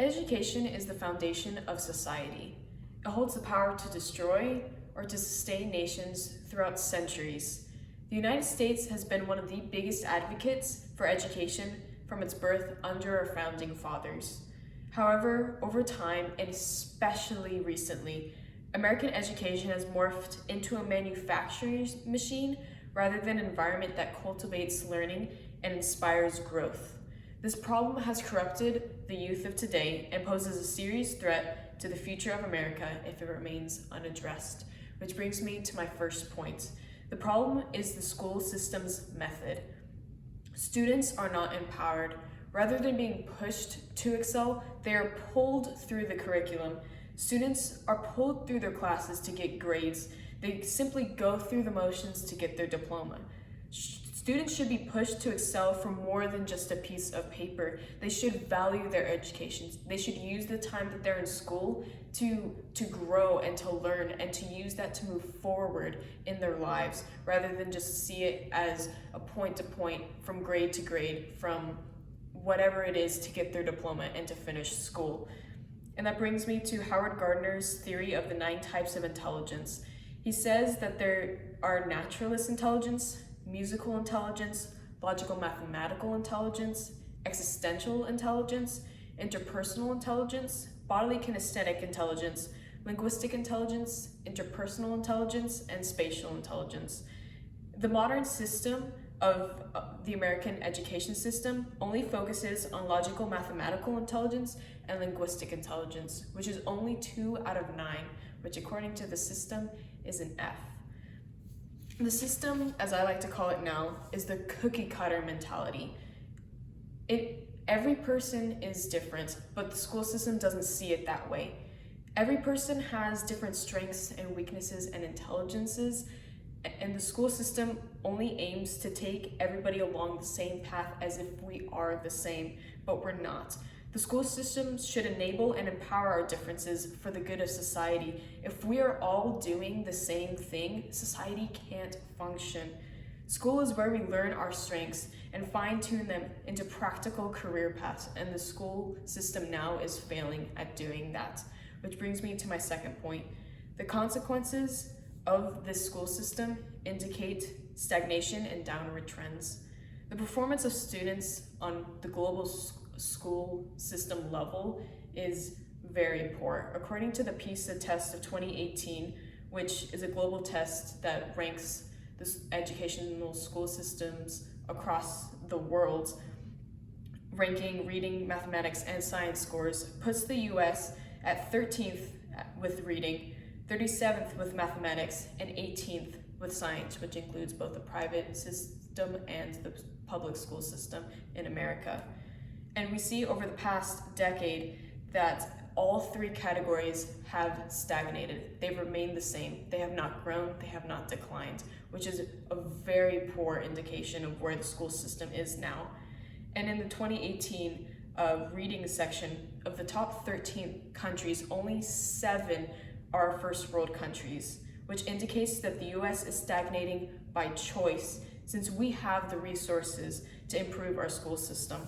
Education is the foundation of society. It holds the power to destroy or to sustain nations throughout centuries. The United States has been one of the biggest advocates for education from its birth under our founding fathers. However, over time, and especially recently, American education has morphed into a manufacturing machine rather than an environment that cultivates learning and inspires growth. This problem has corrupted the youth of today and poses a serious threat to the future of America if it remains unaddressed. Which brings me to my first point. The problem is the school system's method. Students are not empowered. Rather than being pushed to excel, they are pulled through the curriculum. Students are pulled through their classes to get grades. They simply go through the motions to get their diploma. Students should be pushed to excel for more than just a piece of paper. They should value their education. They should use the time that they're in school to grow and to learn and to use that to move forward in their lives rather than just see it as a point to point, from grade to grade, from whatever it is to get their diploma and to finish school. And that brings me to Howard Gardner's theory of the 9 types of intelligence. He says that there are naturalist intelligence, musical intelligence, logical mathematical intelligence, existential intelligence, interpersonal intelligence, bodily kinesthetic intelligence, linguistic intelligence, interpersonal intelligence, and spatial intelligence. The modern system of the American education system only focuses on logical mathematical intelligence and linguistic intelligence, which is only 2 out of 9, which according to the system is an F. The system, as I like to call it now, is the cookie cutter mentality. Every person is different, but the school system doesn't see it that way. Every person has different strengths and weaknesses and intelligences, and the school system only aims to take everybody along the same path as if we are the same, but we're not. The school system should enable and empower our differences for the good of society. If we are all doing the same thing, society can't function. School is where we learn our strengths and fine-tune them into practical career paths, and the school system now is failing at doing that. Which brings me to my second point. The consequences of this school system indicate stagnation and downward trends. The performance of students on the global school system level is very poor. According to the PISA test of 2018, which is a global test that ranks the educational school systems across the world, ranking reading, mathematics, and science scores, puts the US at 13th with reading, 37th with mathematics, and 18th with science, which includes both the private system and the public school system in America. And we see over the past decade that all 3 categories have stagnated. They've remained the same. They have not grown, they have not declined, which is a very poor indication of where the school system is now. And in the 2018 reading section, of the top 13 countries, only 7 are first world countries, which indicates that the US is stagnating by choice, since we have the resources to improve our school system.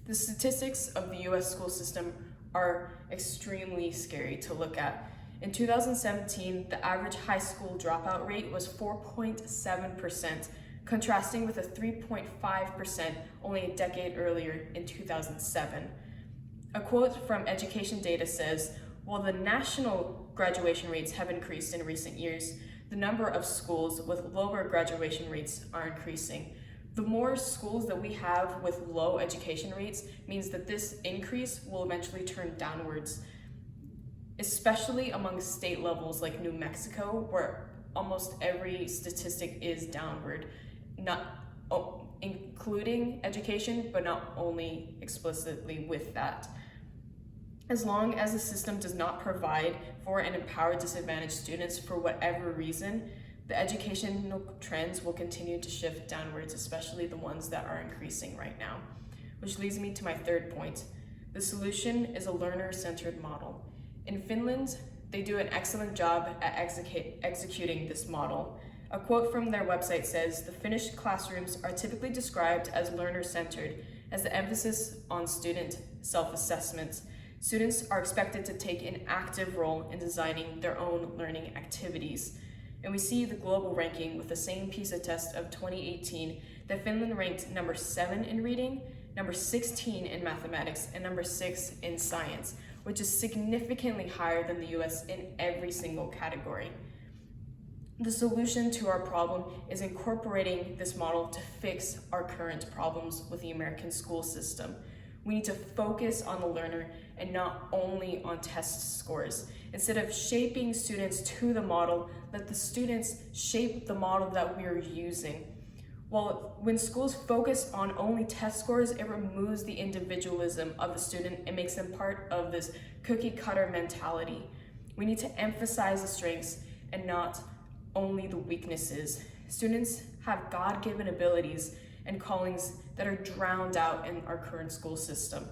The statistics of the US school system are extremely scary to look at. In 2017, the average high school dropout rate was 4.7%, contrasting with a 3.5% only a decade earlier in 2007. A quote from Education Data says, "While the national graduation rates have increased in recent years, the number of schools with lower graduation rates are increasing." The more schools that we have with low education rates means that this increase will eventually turn downwards, especially among state levels like New Mexico, where almost every statistic is downward, including education, but not only explicitly with that. As long as the system does not provide for and empower disadvantaged students for whatever reason, the educational trends will continue to shift downwards, especially the ones that are increasing right now. Which leads me to my third point. The solution is a learner-centered model. In Finland, they do an excellent job at executing this model. A quote from their website says, "The Finnish classrooms are typically described as learner-centered, has the emphasis on student self-assessment. Students are expected to take an active role in designing their own learning activities. And we see the global ranking with the same PISA test of 2018 that Finland ranked number 7 in reading, number 16 in mathematics, and number 6 in science, which is significantly higher than the US in every single category. The solution to our problem is incorporating this model to fix our current problems with the American school system. We need to focus on the learner and not only on test scores. Instead of shaping students to the model, let the students shape the model that we are using. Well, when schools focus on only test scores, it removes the individualism of the student and makes them part of this cookie cutter mentality. We need to emphasize the strengths and not only the weaknesses. Students have God-given abilities and callings that are drowned out in our current school system.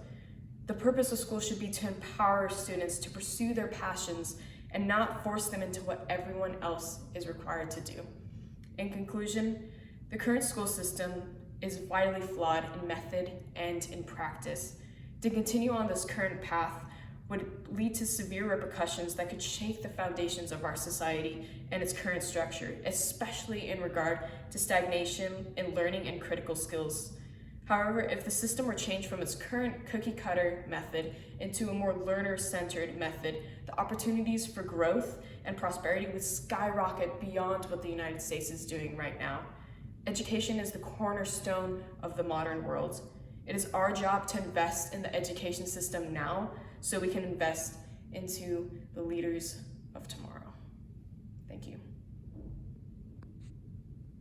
The purpose of school should be to empower students to pursue their passions and not force them into what everyone else is required to do. In conclusion, the current school system is vitally flawed in method and in practice. To continue on this current path would lead to severe repercussions that could shake the foundations of our society and its current structure, especially in regard to stagnation in learning and critical skills. However, if the system were changed from its current cookie-cutter method into a more learner-centered method, the opportunities for growth and prosperity would skyrocket beyond what the United States is doing right now. Education is the cornerstone of the modern world. It is our job to invest in the education system now so we can invest into the leaders